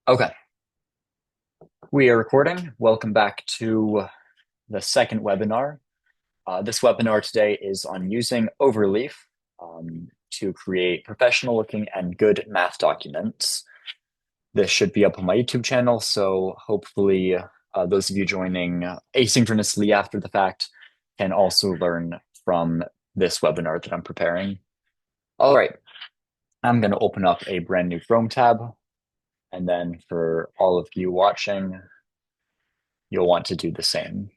Okay, we are recording. Welcome back to the second webinar. This webinar today is on using Overleaf to create professional looking and good math documents. This should be up on my YouTube channel, so hopefully those of you joining asynchronously after the fact can also learn from this webinar that I'm preparing. All right, I'm going to open up a brand new Chrome tab, and then for all of you watching, you'll want to do the same.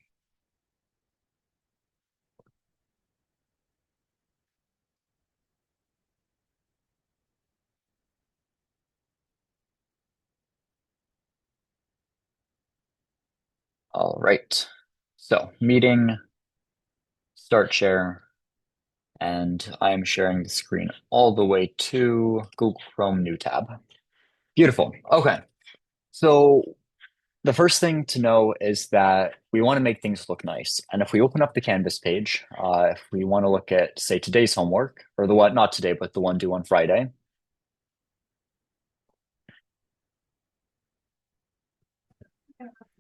All right, so meeting, start share, and I'm sharing the screen all the way to Google Chrome new tab. Beautiful. Okay, so the first thing to know is that we want to make things look nice. And if we open up the Canvas page, if we want to look at, say, today's homework, or the one, not today, but the one due on Friday.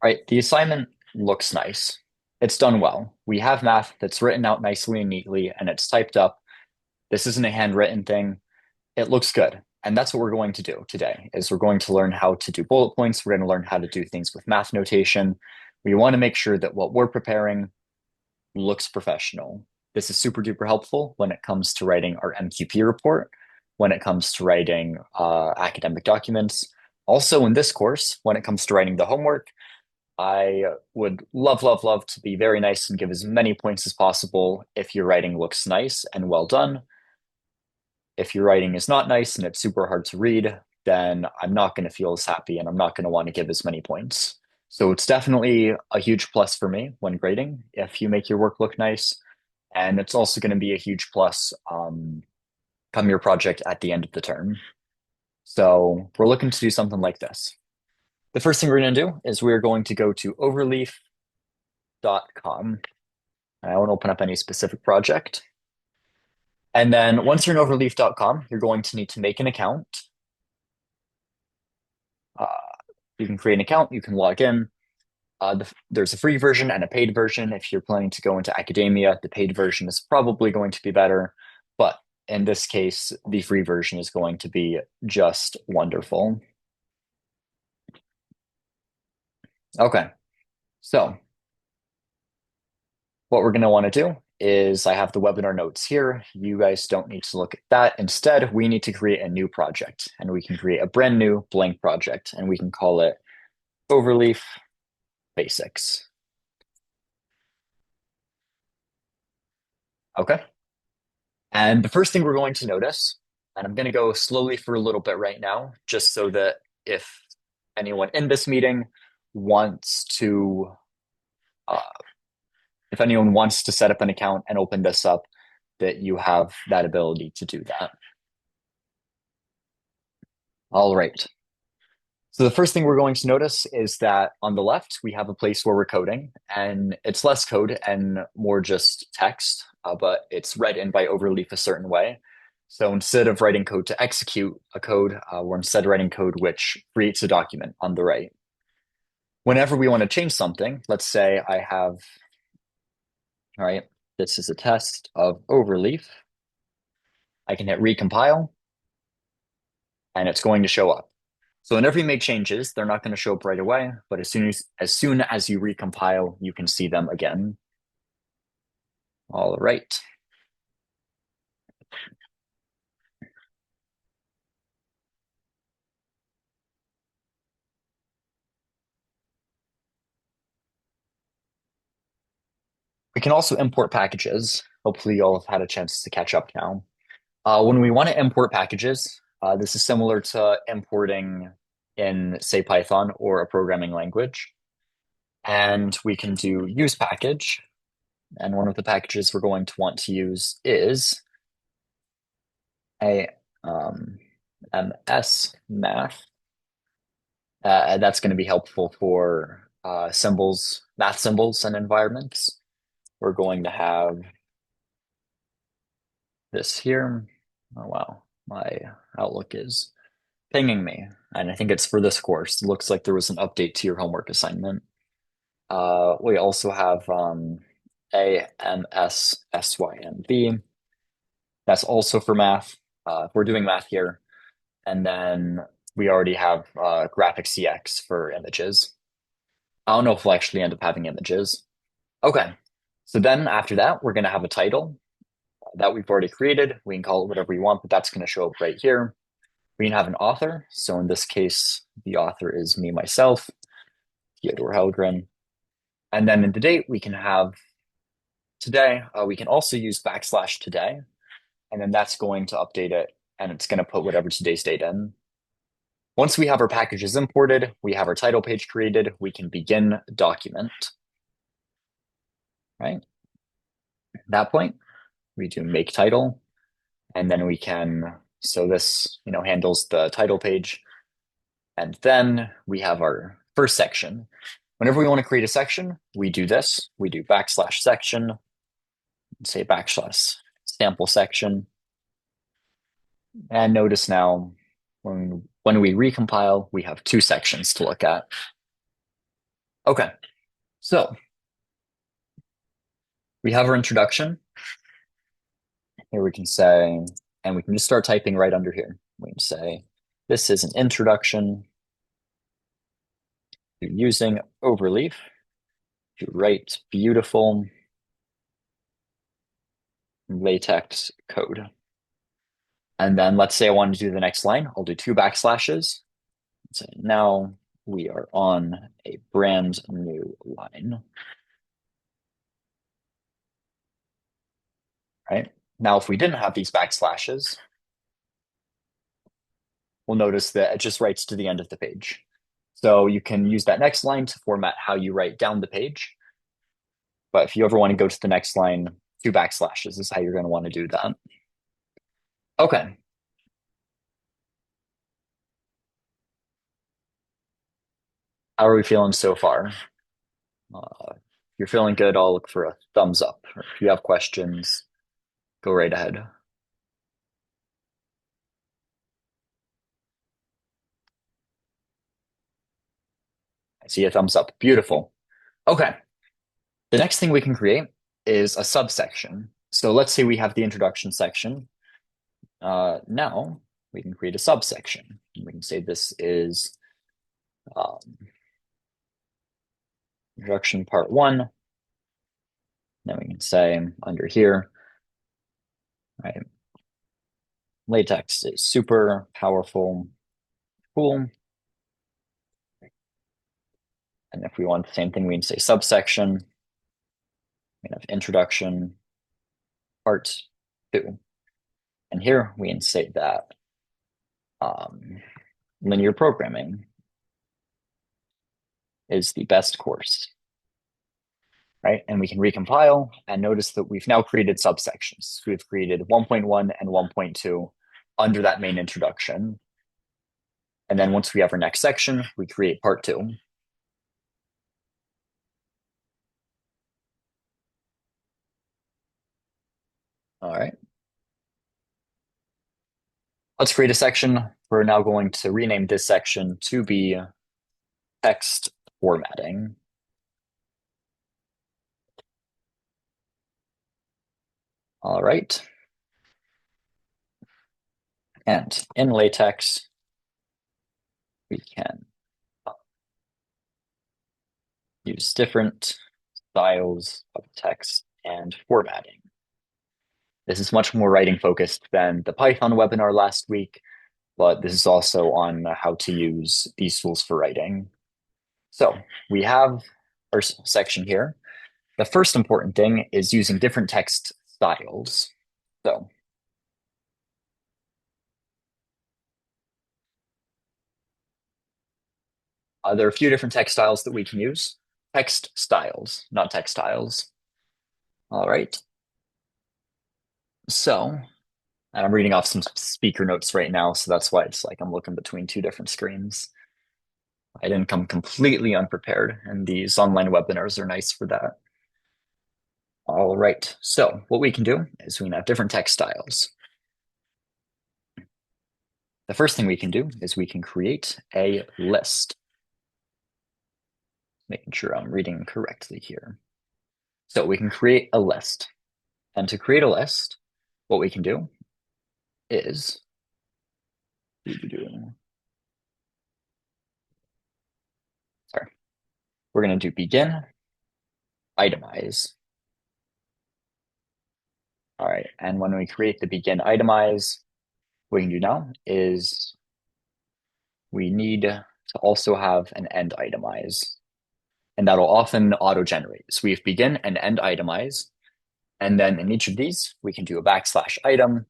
Right, the assignment looks nice. It's done well. We have math that's written out nicely and neatly, and it's typed up. This isn't a handwritten thing. It looks good. And that's what we're going to do today, is we're going to learn how to do bullet points. We're going to learn how to do things with math notation. We want to make sure that what we're preparing looks professional. This is super duper helpful when it comes to writing our MQP report, when it comes to writing academic documents. Also in this course, when it comes to writing the homework, I would love, love, love to be very nice and give as many points as possible if your writing looks nice and well done. If your writing is not nice and it's super hard to read, then I'm not going to feel as happy and I'm not going to want to give as many points. So it's definitely a huge plus for me when grading if you make your work look nice. And it's also going to be a huge plus come your project at the end of the term. So we're looking to do something like this. The first thing we're going to do is we're going to go to overleaf.com. I won't open up any specific project. And then once you're in overleaf.com, you're going to need to make an account. Uh, you can create an account, you can log in. There's a free version and a paid version. If you're planning to go into academia, the paid version is probably going to be better. But in this case, the free version is going to be just wonderful. Okay, so what we're going to want to do is I have the webinar notes here. You guys don't need to look at that. Instead, we need to create a new project, and we can create a brand new blank project, and we can call it Overleaf Basics. Okay. And the first thing we're going to notice, and I'm going to go slowly for a little bit right now, just so that if anyone in this meeting wants to, uh, if anyone wants to set up an account and open this up, that you have that ability to do that. All right. So the first thing we're going to notice is that on the left, we have a place where we're coding, and it's less code and more just text, but it's read in by Overleaf a certain way. So instead of writing code to execute a code, we're instead writing code which creates a document on the right. Whenever we want to change something, let's say I have, all right, this is a test of Overleaf. I can hit recompile, and it's going to show up. So whenever you make changes, they're not going to show up right away, but as soon as you recompile, you can see them again. All right. We can also import packages. Hopefully you'll have had a chance to catch up now. When we want to import packages, this is similar to importing in, say, Python or a programming language. And we can do use package. And one of the packages we're going to want to use is a MS Math. That's going to be helpful for symbols, math symbols and environments. We're going to have this here. Oh, wow. Outlook is pinging me, and I think it's for this course. It looks like there was an update to your homework assignment. We also have AMSSYMB. That's also for math. We're doing math here. And then we already have graphic CX for images. I don't know if we'll actually end up having images. Okay. So then after that, we're going to have a title that we've already created. We can call it whatever we want, but that's going to show up right here. We can have an author. So in this case, the author is me, myself, Theodore Helgren. And then in the date, we can have today. We can also use /today. And then that's going to update it. And it's going to put whatever today's date in. Once we have our packages imported, we have our title page created, we can begin document, right? At that point, we do make title, and then we can, so this, handles the title page. And then we have our first section. Whenever we want to create a section, we do this. We do /section, say /sample section. And notice now, when we recompile, we have two sections to look at. Okay, so we have our introduction. Here we can say, and we can just start typing right under here. We can say, this is an introduction to using Overleaf to write beautiful latex code. And then let's say I want to do the next line. I'll do 2 backslashes. So now we are on a brand new line. Right? Now, if we didn't have these backslashes, we'll notice that it just writes to the end of the page. So you can use that next line to format how you write down the page. But if you ever want to go to the next line, 2 backslashes is how you're going to want to do that. Okay. How are we feeling so far? If you're feeling good, I'll look for a thumbs up. Or if you have questions, go right ahead. I see a thumbs up. Beautiful. Okay. The next thing we can create is a subsection. So let's say we have the introduction section. Now we can create a subsection. We can say this is introduction part 1. Then we can say under here, right? Latex is super powerful, cool. And if we want the same thing, we can say subsection. We have introduction part 2. And here we can say that linear programming is the best course, right? And we can recompile and notice that we've now created subsections. We've created 1.1 and 1.2 under that main introduction. And then once we have our next section, we create part 2. All right. Let's create a section. We're now going to rename this section to be text formatting. All right. And in LaTeX, we can use different styles of text and formatting. This is much more writing focused than the Python webinar last week, but this is also on how to use these tools for writing. So we have our section here. The first important thing is using different text styles. So there are a few different text styles that we can use. Text styles, not textiles. All right. So, and I'm reading off some speaker notes right now, so that's why it's like I'm looking between 2 different screens. I didn't come completely unprepared, and these online webinars are nice for that. All right, so what we can do is we can have different text styles. the first thing we can do is we can create a list. Making sure I'm reading correctly here. So we can create a list. And to create a list, what we can do is we're going to do begin, itemize. All right, and when we create the begin itemize, what we can do now is we need to also have an end itemize, and that'll often auto-generate. So we have begin and end itemize, and then in each of these, we can do a backslash item,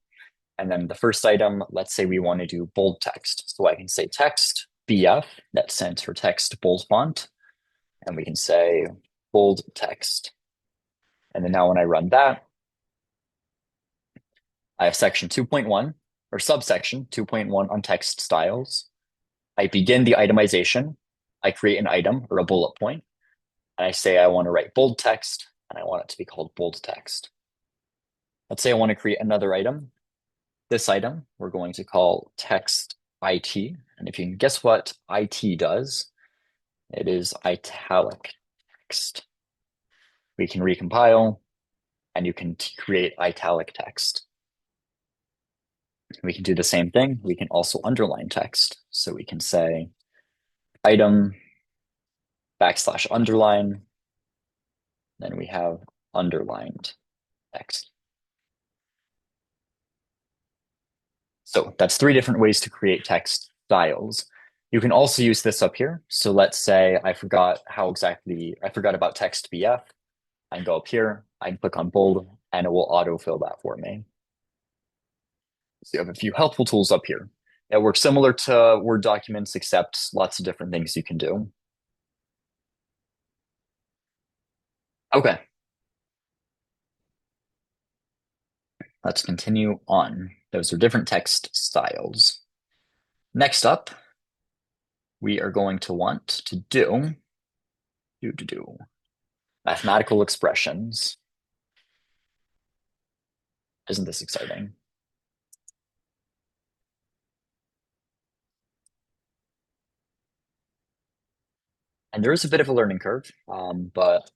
and then the first item, let's say we want to do bold text. So I can say text BF, that stands for text bold font, and we can say bold text. And then now when I run that, I have section 2.1 or subsection 2.1 on text styles. I begin the itemization. I create an item or a bullet point, and I say I want to write bold text, and I want it to be called bold text. Let's say I want to create another item. This item we're going to call text IT, and if you can guess what IT does, it is italic text. We can recompile, and you can create italic text. We can do the same thing. We can also underline text. So we can say item backslash underline. Then we have underlined text. So that's 3 different ways to create text styles. You can also use this up here. So let's say I forgot about text BF. I can go up here, I can click on bold, and it will autofill that for me. So you have a few helpful tools up here. It works similar to Word documents, except lots of different things you can do. Okay. Let's continue on. Those are different text styles. Next up, we are going to want to do mathematical expressions. Isn't this exciting? And there is a bit of a learning curve, but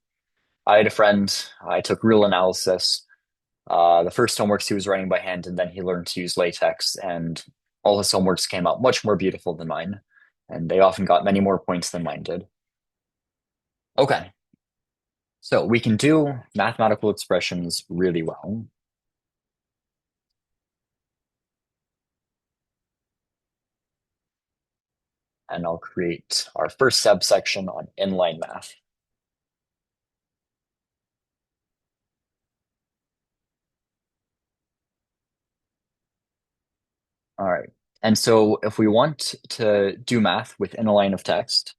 I had a friend, I took real analysis. The first homeworks he was writing by hand, and then he learned to use LaTeX, and all his homeworks came out much more beautiful than mine, and they often got many more points than mine did. Okay, so we can do mathematical expressions really well. And I'll create our first subsection on inline math. All right. And so if we want to do math within a line of text,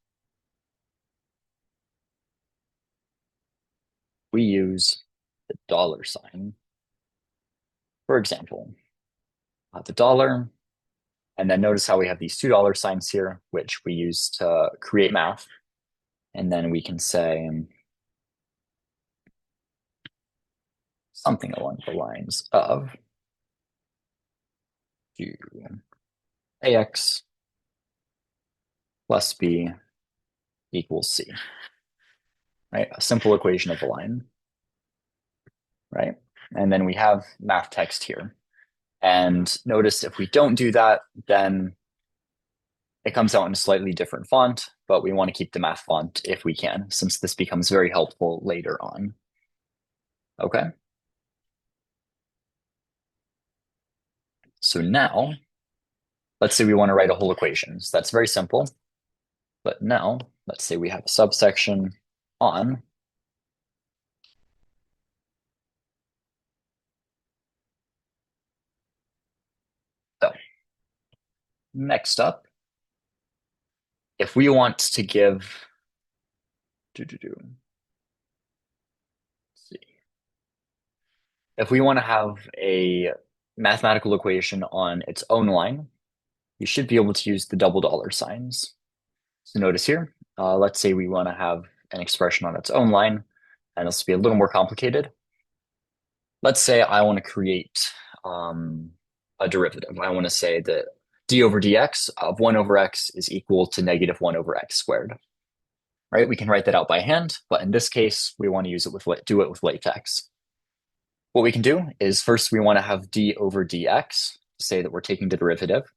we use the $sign. For example, the dollar, and then notice how we have these $2 signs here, which we use to create math. And then we can say something along the lines of ax plus b equals c, right? A simple equation of a line, right? And then we have math text here. And notice if we don't do that, then it comes out in a slightly different font, but we want to keep the math font if we can, since this becomes very helpful later on. Okay. So now, let's say we want to write a whole equation. So that's very simple. But now, let's say we have a subsection on so next up, if we want to give see. If we want to have a mathematical equation on its own line, you should be able to use the double $signs. So notice here, let's say we want to have an expression on its own line, and this will be a little more complicated. Let's say I want to create a derivative. I want to say that d over dx of 1 over x is equal to negative 1 over x squared. Right? We can write that out by hand, but in this case, we want to do it with latex. What we can do is first we want to have d over dx, to say that we're taking the derivative.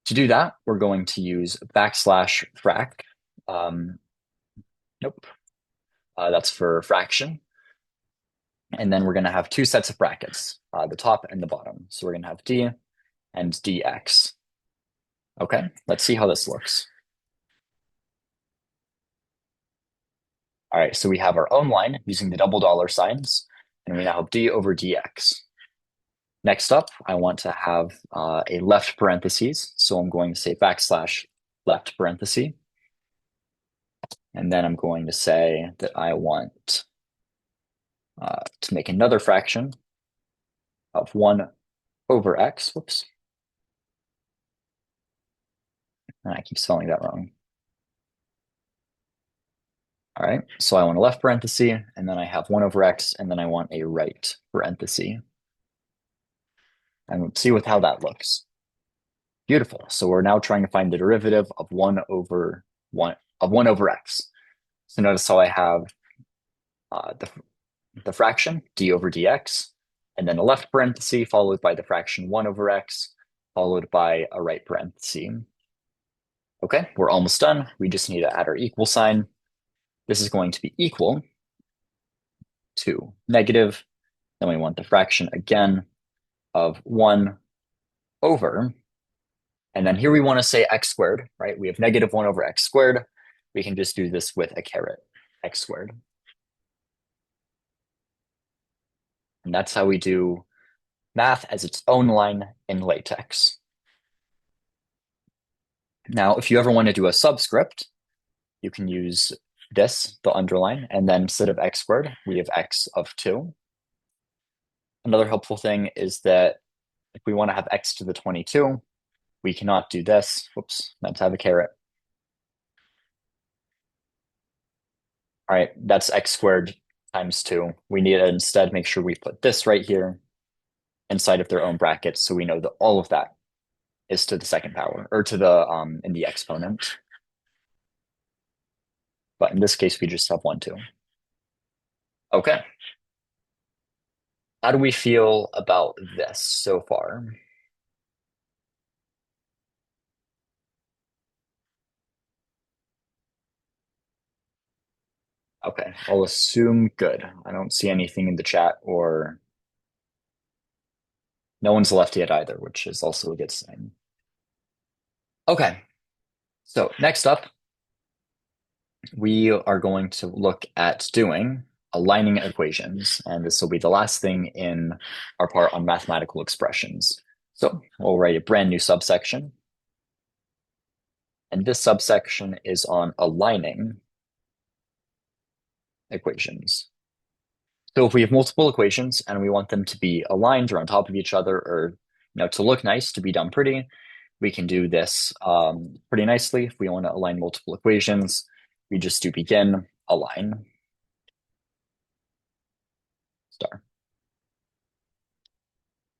To do that, we're going to use backslash frac. Nope, that's for fraction. And then we're going to have two sets of brackets, the top and the bottom. So we're going to have d and dx. Okay, let's see how this looks. All right, so we have our own line using the double dollar signs, and we now have d over dx. Next up, I want to have a left parentheses. So I'm going to say backslash left parenthesis. And then I'm going to say that I want to make another fraction of 1 over x. Whoops. And I keep spelling that wrong. All right, so I want a left parenthesis, and then I have 1 over x, and then I want a right parenthesis. And let's see how that looks. Beautiful. So we're now trying to find the derivative of 1 over x. So notice how I have the fraction d over dx, and then a left parenthesis followed by the fraction 1 over x, followed by a right parenthesis. Okay, we're almost done. We just need to add our equal sign. This is going to be equal to negative. Then we want the fraction again of 1 over. And then here we want to say x squared, right? We have negative 1 over x squared. We can just do this with a caret, x squared. And that's how we do math as its own line in LaTeX. Now, if you ever want to do a subscript, you can use this, the underline, and then instead of x squared, we have x of 2. Another helpful thing is that if we want to have x to the 22, we cannot do this. Whoops, meant to have a caret. All right, that's x squared times 2. We need to instead make sure we put this right here inside of their own brackets, so we know that all of that is to the second power, or to the in the exponent. But in this case, we just have 1, 2. Okay. How do we feel about this so far? Okay, I'll assume good. I don't see anything in the chat, or no one's left yet either, which is also a good sign. Okay, so next up, we are going to look at doing aligning equations, and this will be the last thing in our part on mathematical expressions. So we'll write a brand new subsection, and this subsection is on aligning equations. So if we have multiple equations and we want them to be aligned or on top of each other, or to look nice, to be done pretty, we can do this pretty nicely. If we want to align multiple equations, we just do begin, align, star.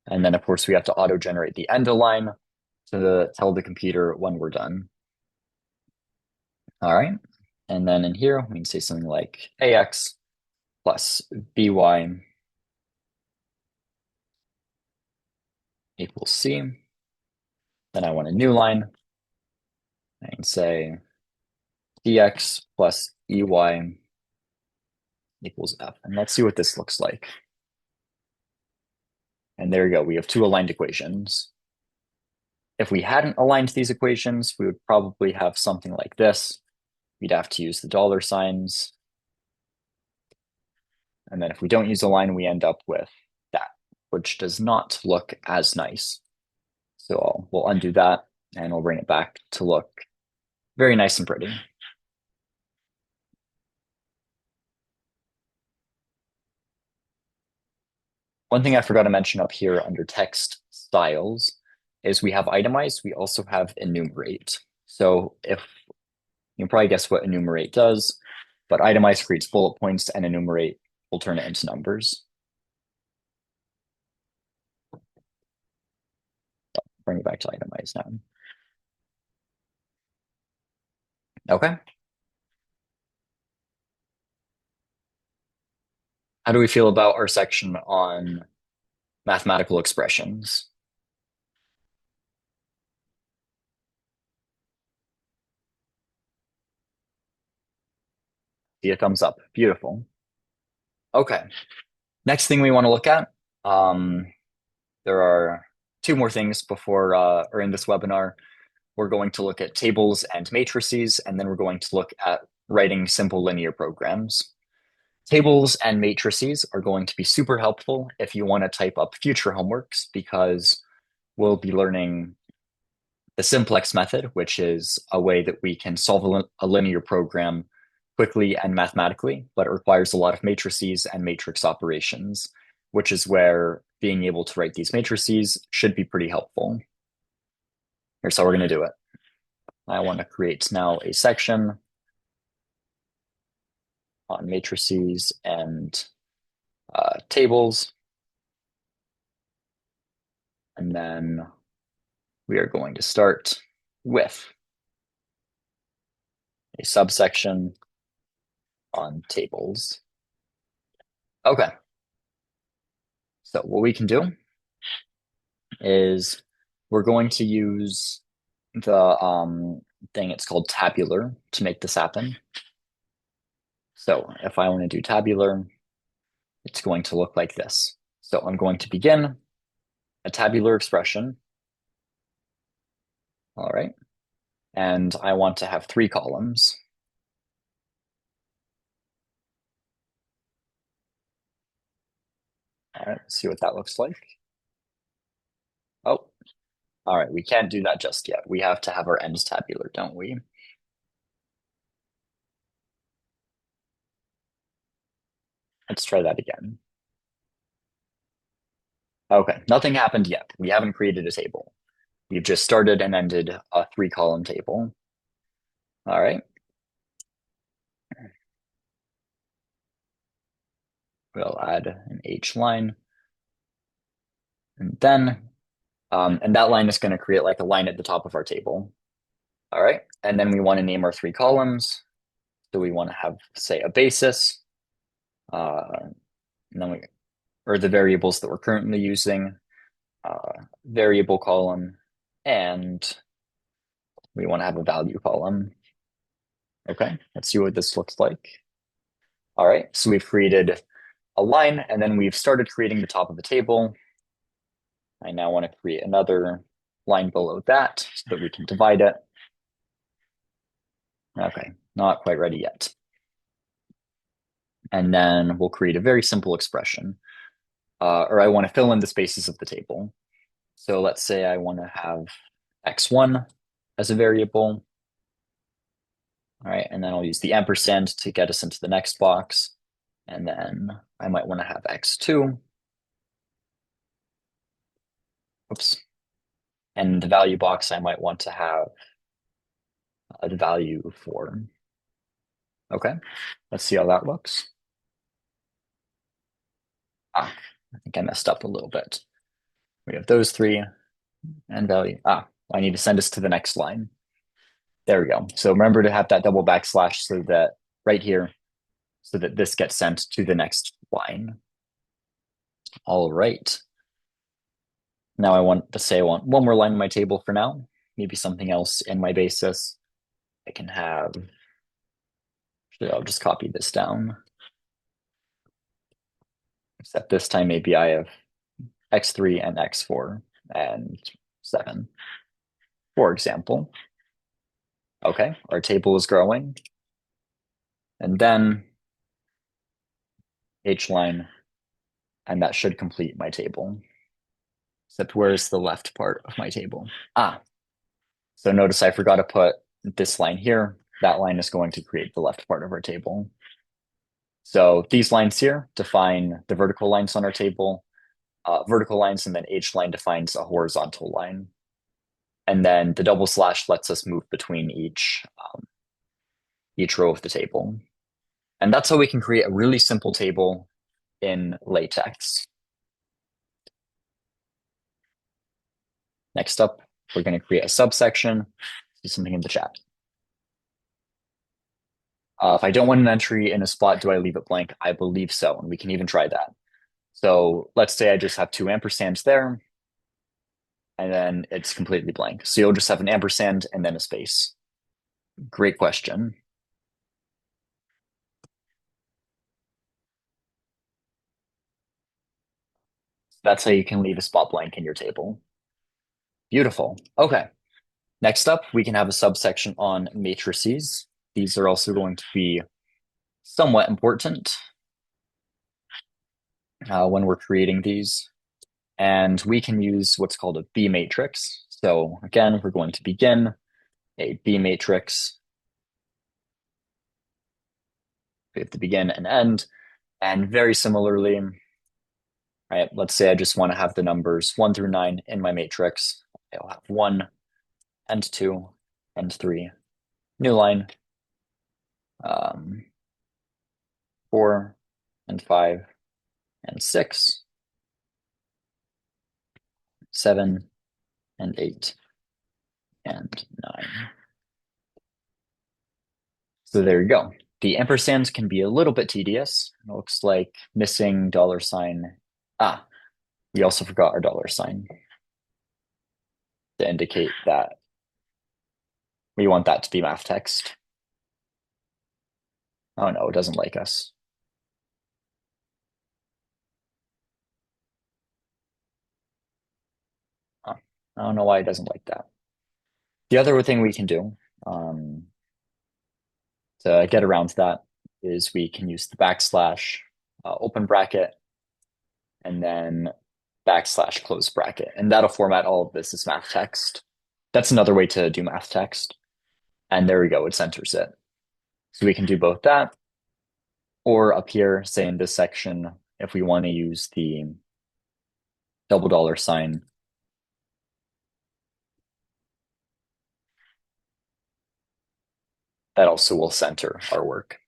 And then of course we have to auto-generate the end align to tell the computer when we're done. All right, and then in here, we can say something like ax plus by equals c. Then I want a new line. I can say dx plus ey equals f. And let's see what this looks like. And there you go. We have two aligned equations. If we hadn't aligned these equations, we would probably have something like this. We'd have to use the dollar signs. And then if we don't use a line, we end up with that, which does not look as nice. So we'll undo that and we'll bring it back to look very nice and pretty. One thing I forgot to mention up here under text styles is we have itemize, we also have enumerate. So if you can probably guess what enumerate does, but itemize creates bullet points and enumerate will turn it into numbers. Bring it back to itemize now. Okay. How do we feel about our section on mathematical expressions? See a thumbs up. Beautiful. Okay. Next thing we want to look at, um, there are two more things before or in this webinar. We're going to look at tables and matrices, and then we're going to look at writing simple linear programs. Tables and matrices are going to be super helpful if you want to type up future homeworks because we'll be learning the simplex method, which is a way that we can solve a linear program quickly and mathematically, but it requires a lot of matrices and matrix operations, which is where being able to write these matrices should be pretty helpful. Here's how we're going to do it. I want to create now a section on matrices and tables. And then we are going to start with a subsection on tables. Okay. So what we can do is we're going to use the thing, it's called tabular, to make this happen. So if I want to do tabular, it's going to look like this. So I'm going to begin a tabular expression. All right. And I want to have 3 columns. All right, let's see what that looks like. Oh, all right, we can't do that just yet. We have to have our ends tabular, don't we? Let's try that again. Okay, nothing happened yet. We haven't created a table. We've just started and ended a 3-column table. All right. We'll add an H line. And then, and that line is going to create like a line at the top of our table. All right. And then we want to name our 3 columns. So we want to have, say, a basis, and then or the variables that we're currently using, variable column, and we want to have a value column. Okay, let's see what this looks like. All right, so we've created a line, and then we've started creating the top of the table. I now want to create another line below that so that we can divide it. Okay, not quite ready yet. And then we'll create a very simple expression, or I want to fill in the spaces of the table. So let's say I want to have x1 as a variable. All right, and then I'll use the ampersand to get us into the next box. And then I might want to have x2. Oops. And in the value box, I might want to have the value 4. Okay, let's see how that looks. I think I messed up a little bit. We have those 3 and value. I need to send us to the next line. There we go. So remember to have that double backslash so that right here, so that this gets sent to the next line. All right. Now I want to say I want one more line in my table for now, maybe something else in my basis. I can have, I'll just copy this down. Except this time maybe I have x3 and x4 and 7, for example. Okay, our table is growing. And then H line, and that should complete my table. Except where's the left part of my table? So notice I forgot to put this line here. That line is going to create the left part of our table. So these lines here define the vertical lines on our table, vertical lines, and then H line defines a horizontal line. And then the double slash lets us move between each row of the table. And that's how we can create a really simple table in LaTeX. Next up, we're going to create a subsection. Do something in the chat. If I don't want an entry in a spot, do I leave it blank? I believe so, and we can even try that. So let's say I just have two ampersands there, and then it's completely blank. So you'll just have an ampersand and then a space. Great question. That's how you can leave a spot blank in your table. Beautiful. Okay. Next up, we can have a subsection on matrices. These are also going to be somewhat important when we're creating these. And we can use what's called a B matrix. So again, we're going to begin a B matrix. We have to begin and end. And very similarly, right, let's say I just want to have the numbers 1 through 9 in my matrix. I'll have 1 and 2 and 3. New line, 4 and 5 and 6, 7 and 8 and 9. So there you go. The ampersands can be a little bit tedious. It looks like missing dollar sign. Ah, we also forgot our dollar sign to indicate that we want that to be math text. Oh no, it doesn't like us. Oh, I don't know why it doesn't like that. The other thing we can do to get around that is we can use the backslash, open bracket, and then backslash close bracket. And that'll format all of this as math text. That's another way to do math text. And there we go, it centers it. So we can do both that, or up here, say in this section, if we want to use the double dollar sign, that also will center our work.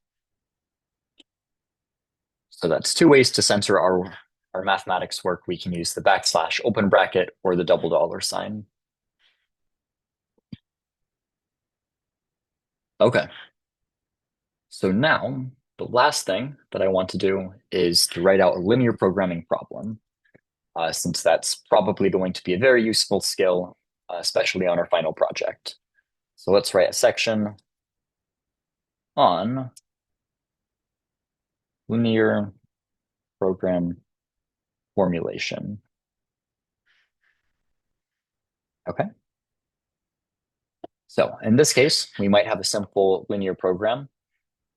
So that's two ways to center our mathematics work. We can use the backslash, open bracket, or the double dollar sign. Okay. So now the last thing that I want to do is to write out a linear programming problem, since that's probably going to be a very useful skill, especially on our final project. So let's write a section on linear program formulation. Okay. So in this case, we might have a simple linear program.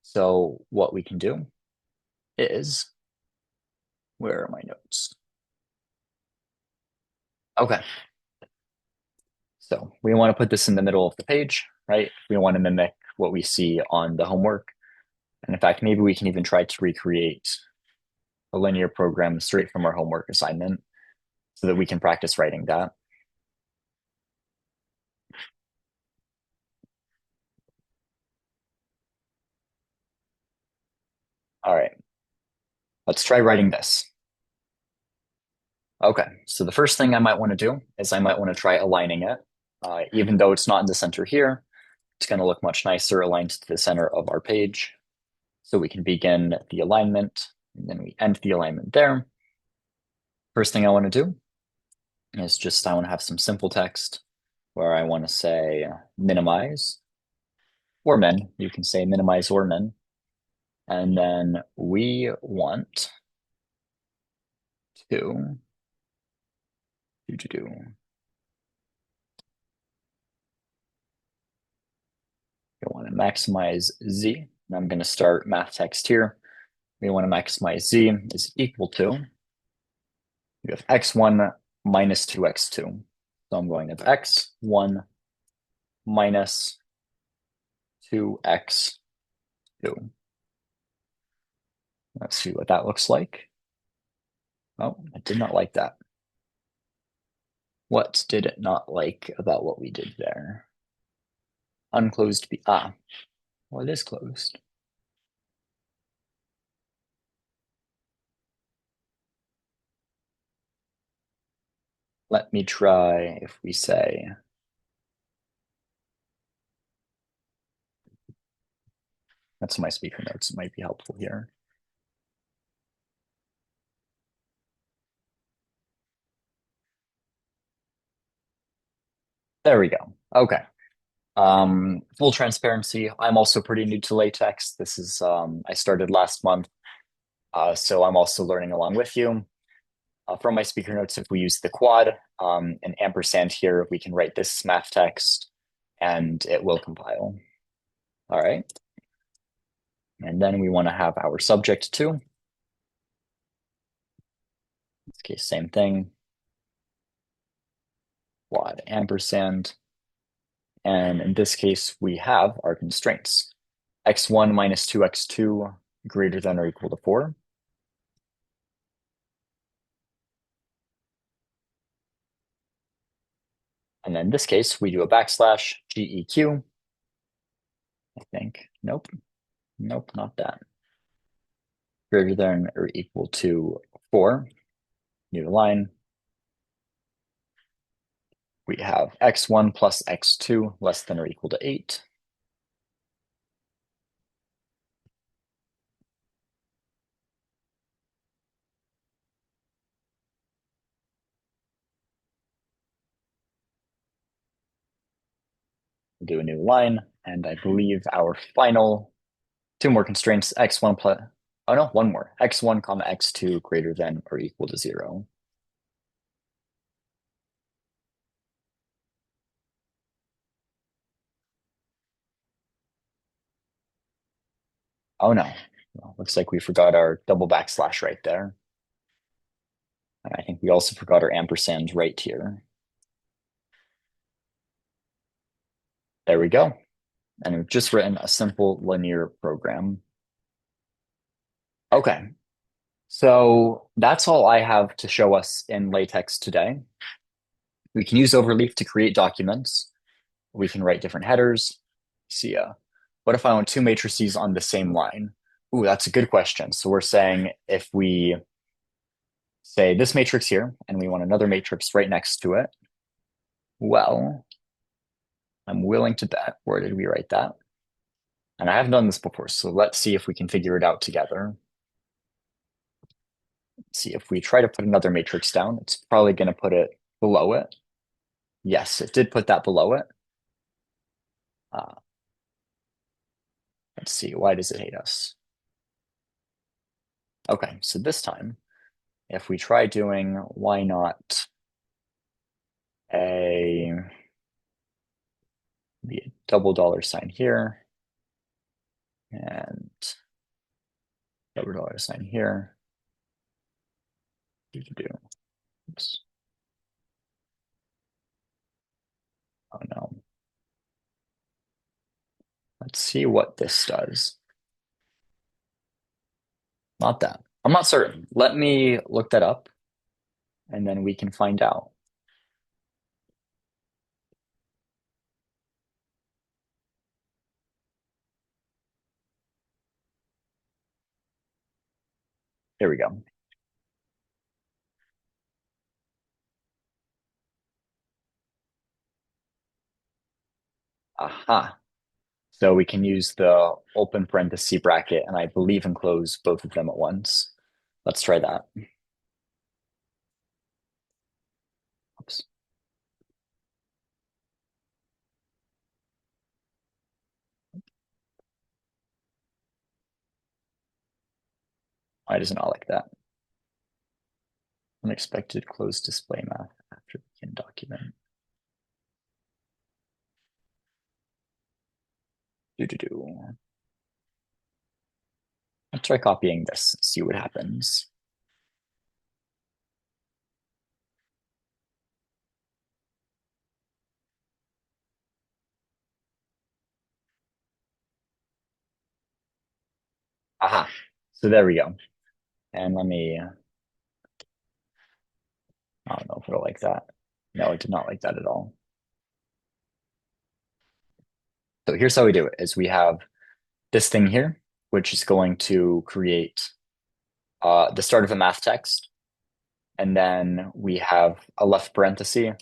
So what we can do is, where are my notes? Okay. So we want to put this in the middle of the page, right? We want to mimic what we see on the homework. And in fact, maybe we can even try to recreate a linear program straight from our homework assignment so that we can practice writing that. All right, let's try writing this. Okay, so the first thing I might want to do is I might want to try aligning it. Even though it's not in the center here, it's going to look much nicer aligned to the center of our page. So we can begin the alignment, and then we end the alignment there. First thing I want to do is just I want to have some simple text where I want to say minimize or min. You can say minimize or min. And then we want to do. We want to maximize z. And I'm going to start math text here. We want to maximize z is equal to, we have x1 minus 2x2. So I'm going to have x1 minus 2x2. Let's see what that looks like. Oh, I did not like that. What did it not like about what we did there? Unclosed b. Well, it is closed. Let me try if we say That's my speaker notes. It might be helpful here. There we go. Okay. Full transparency, I'm also pretty new to LaTeX. This is, I started last month, so I'm also learning along with you. From my speaker notes, if we use the quad, an ampersand here, we can write this math text and it will compile. All right. And then we want to have our subject too. In this case, same thing. Quad ampersand. And in this case, we have our constraints. x1 minus 2x2 greater than or equal to 4. And then in this case, we do a backslash GEQ. I think. Nope. Nope, not that. Greater than or equal to 4. New line. We have x1 plus x2 less than or equal to 8. We'll do a new line, and I believe our final two more constraints, x1 plus, oh no, one more, x1 comma x2 greater than or equal to 0. Oh no, well, looks like we forgot our double backslash right there. And I think we also forgot our ampersand right here. There we go. And we've just written a simple linear program. Okay, so that's all I have to show us in LaTeX today. We can use Overleaf to create documents. We can write different headers. See, what if I want two matrices on the same line? Ooh, that's a good question. So we're saying if we say this matrix here, and we want another matrix right next to it, well, I'm willing to bet. Where did we write that? And I haven't done this before, so let's see if we can figure it out together. Let's see, if we try to put another matrix down, it's probably going to put it below it. Yes, it did put that below it. Let's see, why does it hate us? Okay, so this time, if we try doing why not a double dollar sign here and double dollar sign here. You can do. Oops. Oh no. Let's see what this does. Not that. I'm not certain. Let me look that up and then we can find out. Here we go. Aha. So we can use the open parenthesis bracket and I believe enclose both of them at once. Let's try that. Oops. Why does it not like that? Unexpected close display math after begin document. Do. Let's try copying this, see what happens. Aha. So there we go. And let me, I don't know if it'll like that. No, it did not like that at all. So here's how we do it, is we have this thing here, which is going to create the start of a math text. And then we have a left parenthesis.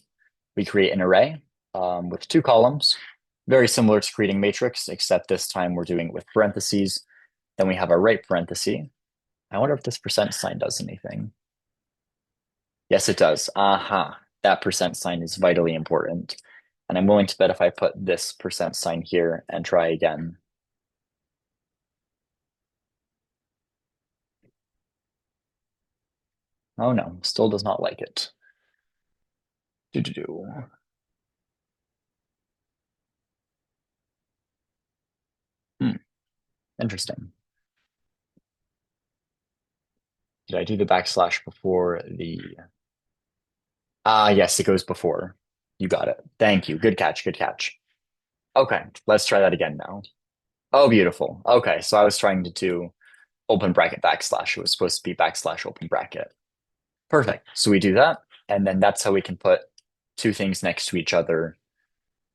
We create an array with two columns. Very similar to creating matrix, except this time we're doing it with parentheses. Then we have our right parenthesis. I wonder if this percent sign does anything. Yes, it does. Aha. That percent sign is vitally important. And I'm willing to bet if I put this percent sign here and try again. Oh no, still does not like it. Do do do. Hmm, interesting. Did I do the backslash before the... Ah, yes, it goes before. You got it. Thank you. Good catch, good catch. Okay, let's try that again now. Oh, beautiful. Okay, so I was trying to do open bracket backslash. It was supposed to be backslash open bracket. Perfect. So we do that, and then that's how we can put two things next to each other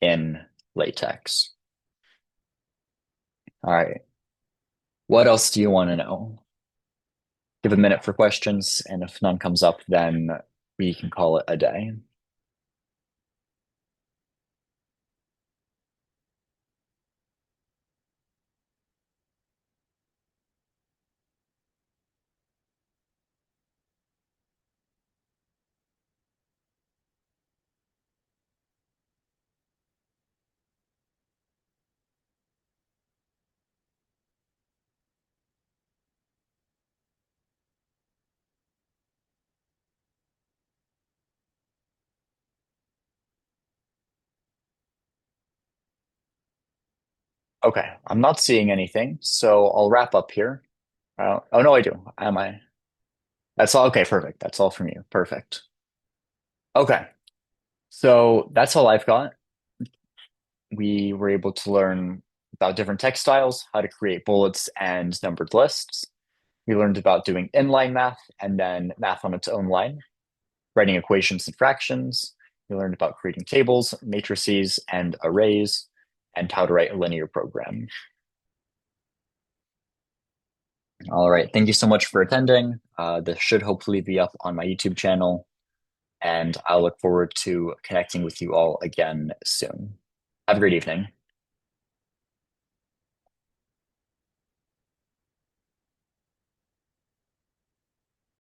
in latex. All right. What else do you want to know? Give a minute for questions, and if none comes up, then we can call it a day. Okay, I'm not seeing anything, so I'll wrap up here. Oh no, I do. Am I? That's all. Okay, perfect. That's all from you. Perfect. Okay, so that's all I've got. We were able to learn about different text styles, how to create bullets and numbered lists. We learned about doing inline math and then math on its own line, writing equations and fractions. We learned about creating tables, matrices, and arrays, and how to write a linear program. All right. Thank you so much for attending. This should hopefully be up on my YouTube channel, and I'll look forward to connecting with you all again soon. Have a great evening.